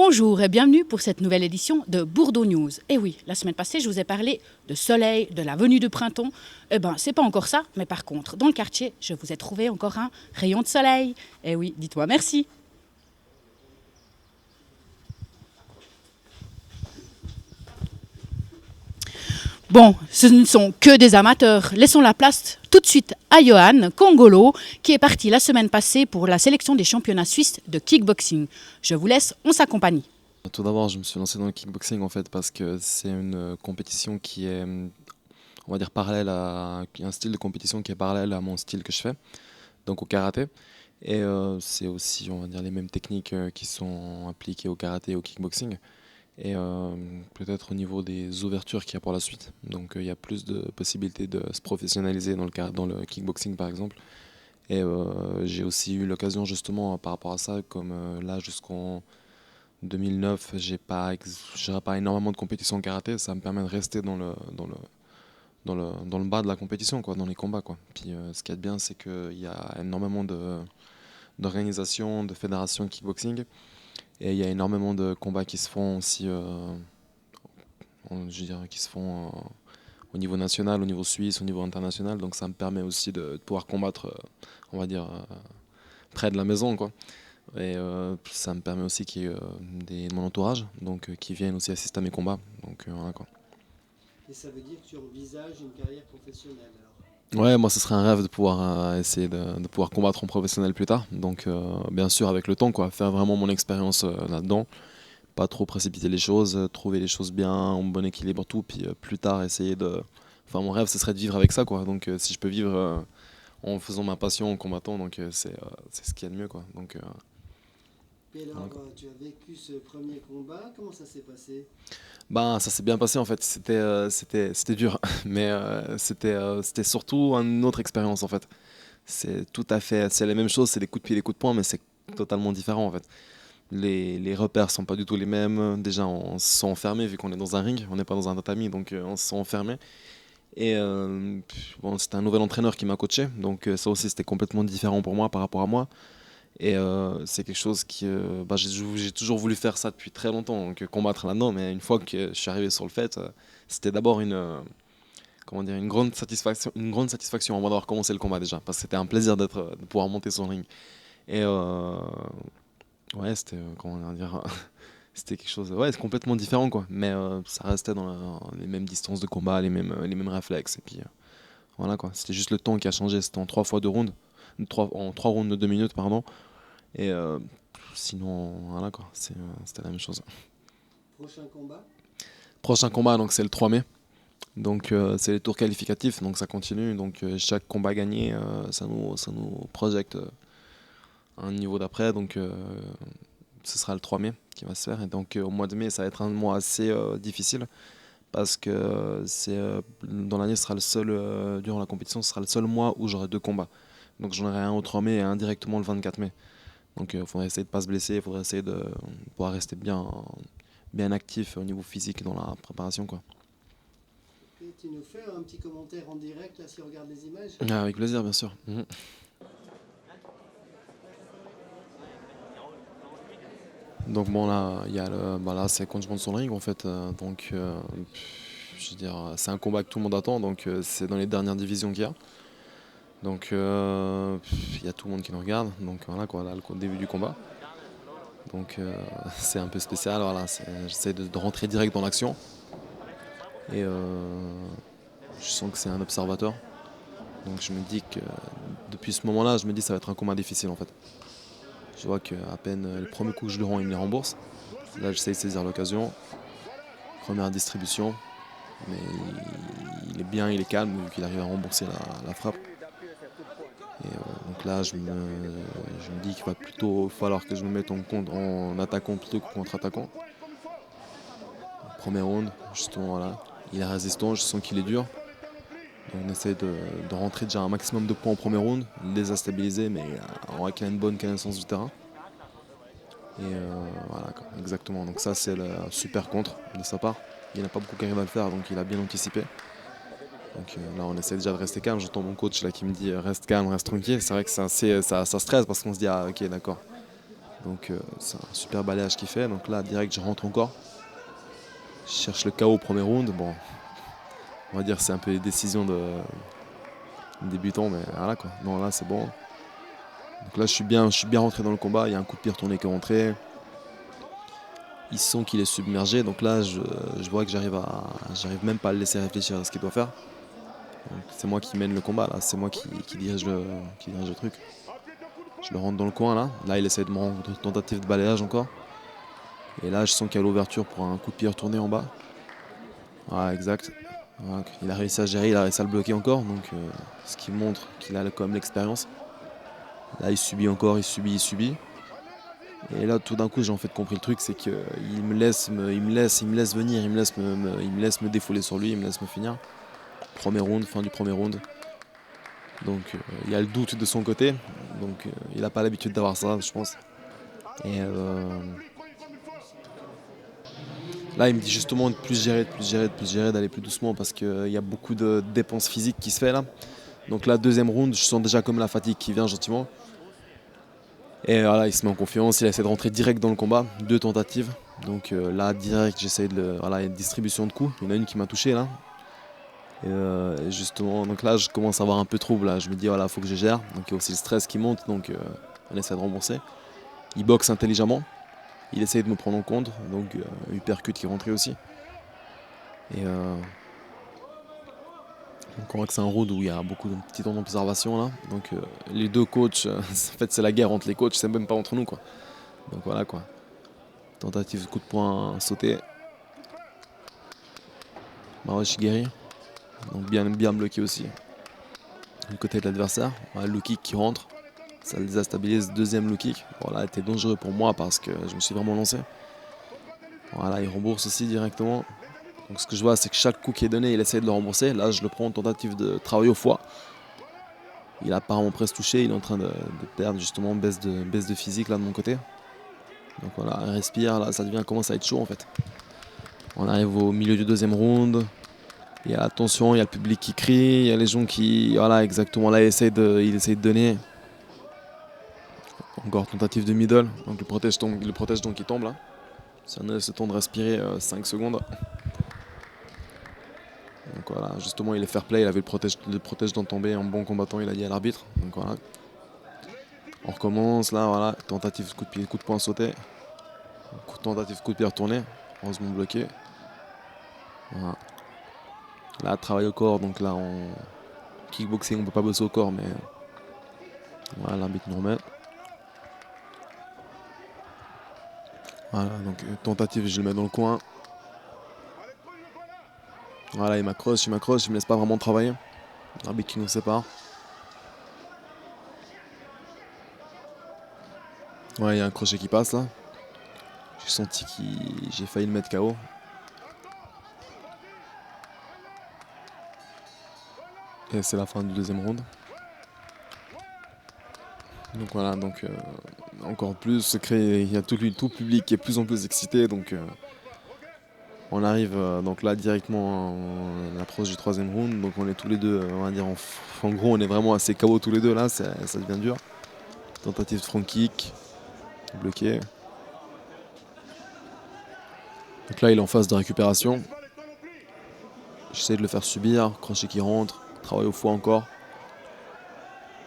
Bonjour et bienvenue pour cette nouvelle édition de Bourdeaux News. Et oui, la semaine passée, je vous ai parlé de soleil, de la venue du printemps. Eh ben, c'est pas encore ça, mais par contre, dans le quartier, je vous ai trouvé encore un rayon de soleil. Et oui, dites-moi merci. Bon, ce ne sont que des amateurs. Laissons la place tout de suite à Johan Congolo, qui est parti la semaine passée pour la sélection des championnats suisses de kickboxing. Je vous laisse, on s'accompagne. Tout d'abord, je me suis lancé dans le kickboxing en fait parce que c'est une compétition qui est, on va dire, parallèle à un style de compétition qui est parallèle à mon style que je fais, donc au karaté. Et c'est aussi, on va dire, les mêmes techniques qui sont appliquées au karaté et au kickboxing. Et peut-être au niveau des ouvertures qu'il y a pour la suite. Donc il y a plus de possibilités de se professionnaliser dans le kickboxing par exemple. Et j'ai aussi eu l'occasion justement par rapport à ça, comme là jusqu'en 2009, j'aurais pas énormément de compétitions en karaté, ça me permet de rester dans le bas de la compétition, quoi, dans les combats, quoi. Puis ce qui est bien, c'est qu'il y a énormément d'organisations, de fédérations de kickboxing, et il y a énormément de combats qui se font aussi, je dirais, qui se font au niveau national, au niveau suisse, au niveau international, donc ça me permet aussi de pouvoir combattre, on va dire, près de la maison, quoi. Et ça me permet aussi qu'il y ait de mon entourage donc, qui viennent aussi assister à mes combats. Donc, voilà, quoi. Et ça veut dire que tu envisages une carrière professionnelle alors? Ouais, moi ce serait un rêve de pouvoir essayer de pouvoir combattre en professionnel plus tard. Donc bien sûr avec le temps, quoi, faire vraiment mon expérience là-dedans. Pas trop précipiter les choses, trouver les choses bien, en bon équilibre, tout. Puis plus tard essayer de... Enfin mon rêve ce serait de vivre avec ça, quoi. Donc si je peux vivre en faisant ma passion, en combattant, donc c'est ce qu'il y a de mieux, quoi. Donc, Et alors, voilà. tu as vécu ce premier combat, comment ça s'est passé? Ben, ça s'est bien passé en fait, c'était dur, mais c'était surtout une autre expérience en fait. C'est tout à fait, c'est la même chose, c'est des coups de pied, des coups de poing, mais c'est totalement différent en fait. Les repères sont pas du tout les mêmes. Déjà, on se sent enfermé vu qu'on est dans un ring, on n'est pas dans un tatami, donc on se sent enfermé. Et bon, c'était un nouvel entraîneur qui m'a coaché, donc ça aussi c'était complètement différent pour moi par rapport à moi. Et c'est quelque chose bah, j'ai toujours voulu faire ça depuis très longtemps, donc combattre là-dedans, mais une fois que je suis arrivé sur le fait, c'était d'abord comment dire, une grande satisfaction avant d'avoir commencé le combat déjà, parce que c'était un plaisir de pouvoir monter sur le ring. Et ouais, c'était, comment dire, c'était quelque chose, ouais, c'est complètement différent quoi, mais ça restait dans les mêmes distances de combat, les mêmes réflexes, et puis voilà quoi, c'était juste le temps qui a changé, c'était en 3 fois 2 rounds, en 3 rounds de 2 minutes, pardon. Et sinon, voilà quoi, c'était la même chose. Prochain combat? Prochain combat, donc c'est le 3 mai. Donc c'est les tours qualificatifs, donc ça continue. Donc chaque combat gagné, ça nous projette un niveau d'après. Donc ce sera le 3 mai qui va se faire. Et donc au mois de mai, ça va être un mois assez difficile parce que dans l'année, ce sera le seul, durant la compétition, ce sera le seul mois où j'aurai 2 combats. Donc j'en aurai un au 3 mai et un directement le 24 mai. Donc il faudrait essayer de ne pas se blesser, il faudrait essayer de pouvoir rester bien actif au niveau physique dans la préparation, quoi. Et tu nous fais un petit commentaire en direct là si on regarde les images? Ah, avec plaisir, bien sûr. Mhm. Donc bon là, il y a bah là c'est quand je monte sur le ring en fait. Donc je veux dire, c'est un combat que tout le monde attend. Donc c'est dans les dernières divisions qu'il y a. Donc il y a tout le monde qui nous regarde. Donc voilà quoi, là le début du combat. Donc c'est un peu spécial. Voilà, j'essaie de rentrer direct dans l'action. Et je sens que c'est un observateur. Donc je me dis que depuis ce moment-là, je me dis que ça va être un combat difficile en fait. Je vois qu'à peine le premier coup que je le rends, il me les rembourse. Là, j'essaie de saisir l'occasion. Première distribution, mais il est bien, il est calme vu qu'il arrive à rembourser la frappe. Et donc là, je me dis qu'il va plutôt falloir que je me mette en attaquant plutôt que contre-attaquant. Premier round, justement, voilà. Il est résistant, je sens qu'il est dur. Donc on essaie de rentrer déjà un maximum de points au premier round, les a stabilisés, mais avec une bonne connaissance du terrain. Et voilà, quoi, exactement. Donc ça, c'est le super contre de sa part. Il n'y en a pas beaucoup qui arrivent à le faire, donc il a bien anticipé. Donc là, on essaie déjà de rester calme. J'entends mon coach là qui me dit reste calme, reste tranquille. C'est vrai que c'est ça stresse parce qu'on se dit ah ok d'accord. Donc c'est un super balayage qu'il fait. Donc là, direct, je rentre encore. Je cherche le KO au premier round. Bon, on va dire que c'est un peu les décisions de débutant, mais voilà quoi. Non, là, c'est bon. Donc là, je suis bien rentré dans le combat. Il y a un coup de pied retourné qui est rentré. Il sent qu'il est submergé. Donc là, je vois que j'arrive même pas à le laisser réfléchir à ce qu'il doit faire. C'est moi qui mène le combat là, c'est moi qui dirige le truc. Je le rentre dans le coin là. Là il essaie de me rendre une tentative de balayage encore. Et là je sens qu'il y a l'ouverture pour un coup de pied retourné en bas. Ah exact. Voilà, il a réussi à gérer, il a réussi à le bloquer encore. Donc ce qui montre qu'il a quand même l'expérience. Là il subit encore, il subit. Et là tout d'un coup j'ai en fait compris le truc, c'est qu'il me laisse venir, il me laisse me défouler sur lui, il me laisse me finir. Premier round, fin du premier round. Donc il y a le doute de son côté. Donc il n'a pas l'habitude d'avoir ça, je pense. Et là il me dit justement de plus gérer, d'aller plus doucement parce qu'il y a beaucoup de dépenses physiques qui se fait là. Donc là deuxième round, je sens déjà comme la fatigue qui vient gentiment. Et voilà, il se met en confiance, il essaie de rentrer direct dans le combat, 2 tentatives. Donc là direct j'essaie voilà, il y a une distribution de coups. Il y en a une qui m'a touché là. Et justement, donc là je commence à avoir un peu trouble là. Je me dis voilà, faut que je gère. Donc il y a aussi le stress qui monte, donc on essaie de rembourser. Il boxe intelligemment, il essaie de me prendre en compte, donc uppercut qui est rentré aussi. Et donc on voit que c'est un round où il y a beaucoup de petits temps d'observation là. Donc les deux coachs, en fait c'est la guerre entre les coachs, c'est même pas entre nous quoi. Donc voilà quoi. Tentative de coup de poing sauté. Maroche guéri. Donc bien bloqué aussi. Du côté de l'adversaire, le low kick qui rentre, ça le déstabilise. Deuxième low kick, voilà, était dangereux pour moi parce que je me suis vraiment lancé. Voilà, il rembourse aussi directement. Donc ce que je vois, c'est que chaque coup qui est donné, il essaie de le rembourser. Là, je le prends en tentative de travail au foie. Il a apparemment presque touché, il est en train de perdre justement baisse de physique là de mon côté. Donc voilà, il respire, là ça commence à être chaud en fait. On arrive au milieu du deuxième round. Il y a la tension, il y a le public qui crie, il y a les gens qui... Voilà, exactement, là il essaie de donner. Encore tentative de middle, donc le protège donc il tombe là. Ça nous laisse le temps de respirer 5 secondes. Donc voilà, justement il est fair play, il avait le protège d'en tomber, un bon combattant il a dit à l'arbitre. Donc voilà. On recommence là, voilà, tentative coup de pied, coup de poing sauté. Tentative coup de pied retourné, heureusement bloqué. Voilà. Là, travail au corps, donc là en kickboxing on peut pas bosser au corps, mais voilà, l'arbitre nous remet. Voilà, donc tentative, je le mets dans le coin. Voilà, il m'accroche, il me laisse pas vraiment travailler. L'arbitre qui nous sépare. Ouais, il y a un crochet qui passe là. J'ai senti j'ai failli le mettre KO. Et c'est la fin du deuxième round. Donc voilà, donc encore plus, il y a tout le public qui est de plus en plus excité. Donc on arrive donc là directement à l'approche du troisième round. Donc on est tous les deux, on va dire en gros on est vraiment assez KO tous les deux là, ça devient dur. Tentative de front kick, bloqué. Donc là il est en phase de récupération. J'essaie de le faire subir, crochet qui rentre, travail au foie encore.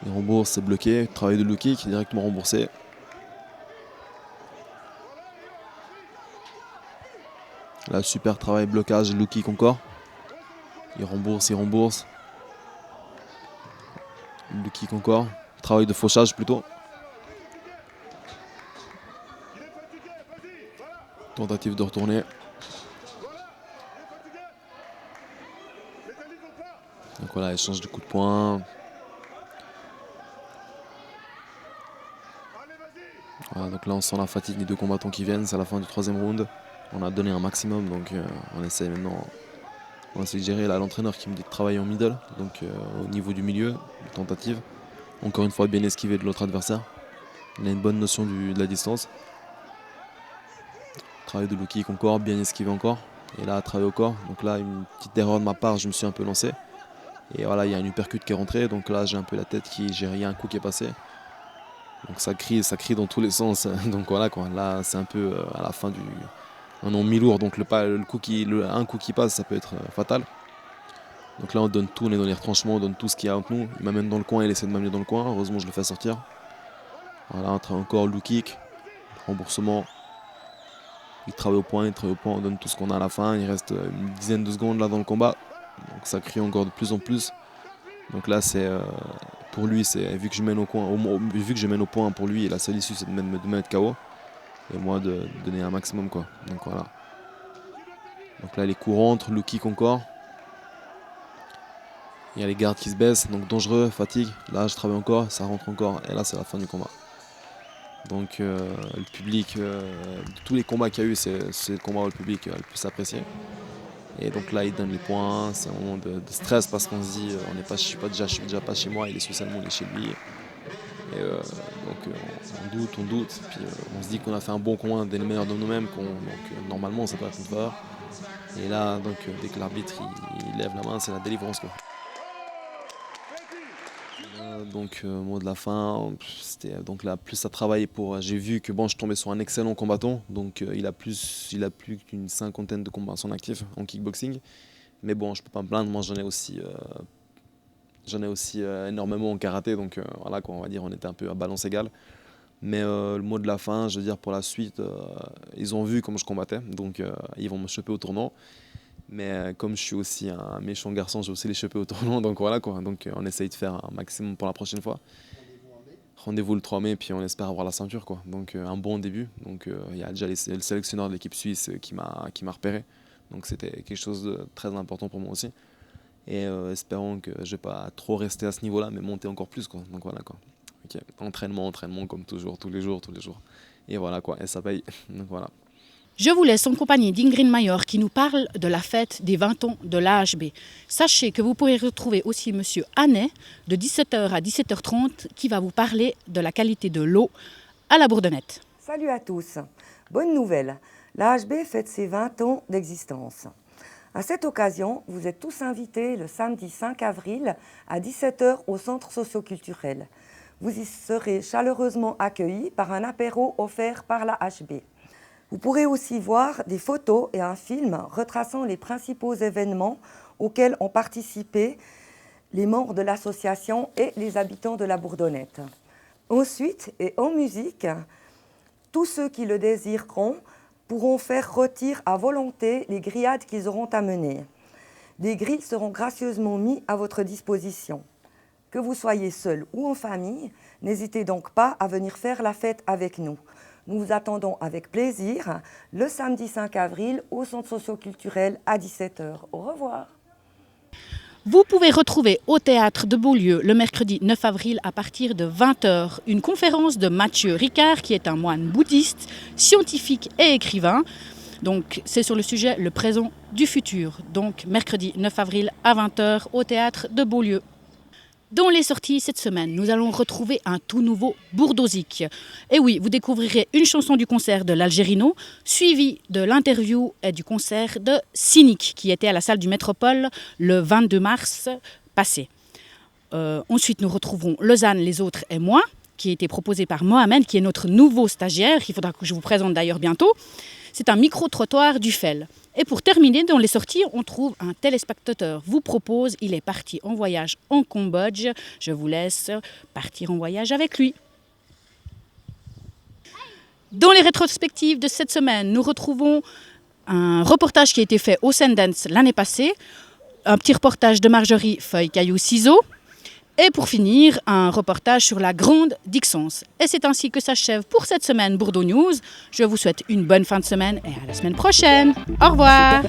Il rembourse, c'est bloqué, travail de low kick, directement remboursé. Là super travail, blocage, low kick encore. Il rembourse. Low kick encore, travail de fauchage plutôt. Tentative de retourner. Donc voilà, échange de coups de poing. Voilà, donc là on sent la fatigue des deux combattants qui viennent, c'est à la fin du troisième round. On a donné un maximum, donc on essaie maintenant. On essaie de gérer là l'entraîneur qui me dit de travailler en middle, donc au niveau du milieu, tentative. Encore une fois bien esquivé de l'autre adversaire. Il a une bonne notion de la distance. Travail de low kick encore, bien esquivé encore. Et là, travail au corps. Donc là, une petite erreur de ma part, je me suis un peu lancé. Et voilà, il y a un uppercut qui est rentré. Donc là, j'ai un peu la tête il y a un coup qui est passé. Donc ça crie dans tous les sens. Donc voilà quoi. Là c'est un peu à la fin un nom mi-lourd. Donc un coup qui passe, ça peut être fatal. Donc là on donne tout, on est dans les retranchements, on donne tout ce qu'il y a entre nous. Il m'amène dans le coin, il essaie de m'amener dans le coin. Heureusement je le fais sortir. Voilà, on travaille encore low kick, remboursement. Il travaille au point, on donne tout ce qu'on a à la fin. Il reste une dizaine de secondes là dans le combat. Donc ça crie encore de plus en plus. Donc là c'est pour lui, vu que je mène au point pour lui, la seule issue c'est de me mettre KO. Et moi de donner un maximum quoi. Donc voilà. Donc là les coups rentrent, low kick encore. Il y a les gardes qui se baissent, donc dangereux, fatigue. Là je travaille encore, ça rentre encore. Et là c'est la fin du combat. Donc le public, de tous les combats qu'il y a eu, c'est le combat où le public a le plus apprécié. Et donc là il donne les points, c'est un moment de stress parce qu'on se dit je suis déjà pas chez moi, il est socialement, il est chez lui. Et donc on doute, puis on se dit qu'on a fait un bon combat, des meilleurs de nous-mêmes, donc normalement ça peut être une faveur. Et là donc dès que l'arbitre il lève la main, c'est la délivrance quoi. Donc mot de la fin, c'était donc là plus à travailler j'ai vu que je tombais sur un excellent combattant, donc il a plus qu'une cinquantaine de combats à son actif en kickboxing, mais bon je peux pas me plaindre, moi j'en ai aussi énormément en karaté, donc voilà quoi, on va dire on était un peu à balance égale. Mais le mot de la fin, je veux dire pour la suite, ils ont vu comment je combattais, donc ils vont me choper au tournant. Mais comme je suis aussi un méchant garçon, j'ai aussi les choper au tournant, donc voilà quoi. Donc on essaye de faire un maximum pour la prochaine fois. Rendez-vous le 3 mai, puis on espère avoir la ceinture quoi. Donc un bon début. Donc il y a déjà le sélectionneur de l'équipe suisse qui m'a repéré. Donc c'était quelque chose de très important pour moi aussi. Et espérons que je vais pas trop rester à ce niveau-là, mais monter encore plus quoi. Donc voilà quoi. Okay. Entraînement comme toujours, tous les jours. Et voilà quoi, et ça paye. Donc voilà. Je vous laisse en compagnie d'Ingrid Mayor qui nous parle de la fête des 20 ans de l'AHB. Sachez que vous pourrez retrouver aussi Monsieur Hannet de 17h à 17h30 qui va vous parler de la qualité de l'eau à la Bourdonnette. Salut à tous. Bonne nouvelle, l'AHB fête ses 20 ans d'existence. À cette occasion, vous êtes tous invités le samedi 5 avril à 17h au centre socio-culturel. Vous y serez chaleureusement accueillis par un apéro offert par l'AHB. Vous pourrez aussi voir des photos et un film retraçant les principaux événements auxquels ont participé les membres de l'association et les habitants de la Bourdonnette. Ensuite, et en musique, tous ceux qui le désireront pourront faire rôtir à volonté les grillades qu'ils auront à mener. Des grilles seront gracieusement mis à votre disposition. Que vous soyez seul ou en famille, n'hésitez donc pas à venir faire la fête avec nous. Nous vous attendons avec plaisir le samedi 5 avril au centre socio-culturel à 17h. Au revoir. Vous pouvez retrouver au théâtre de Beaulieu le mercredi 9 avril à partir de 20h une conférence de Mathieu Ricard qui est un moine bouddhiste, scientifique et écrivain. Donc c'est sur le sujet le présent du futur. Donc mercredi 9 avril à 20h au théâtre de Beaulieu. Dans les sorties cette semaine, nous allons retrouver un tout nouveau Bourdosique. Et oui, vous découvrirez une chanson du concert de l'Algérino, suivie de l'interview et du concert de Cynic, qui était à la salle du Métropole le 22 mars passé. Ensuite, nous retrouverons Lausanne, les autres et moi, qui a été proposé par Mohamed, qui est notre nouveau stagiaire, qu'il faudra que je vous présente d'ailleurs bientôt. C'est un micro-trottoir du FEL. Et pour terminer, dans les sorties, on trouve un téléspectateur vous propose, il est parti en voyage en Cambodge. Je vous laisse partir en voyage avec lui. Dans les rétrospectives de cette semaine, nous retrouvons un reportage qui a été fait au Sundance l'année passée, un petit reportage de Marjorie Feuille-Caillou-Ciseaux. Et pour finir, un reportage sur la Grande Dixence. Et c'est ainsi que s'achève pour cette semaine Bourdeau News. Je vous souhaite une bonne fin de semaine et à la semaine prochaine. Au revoir.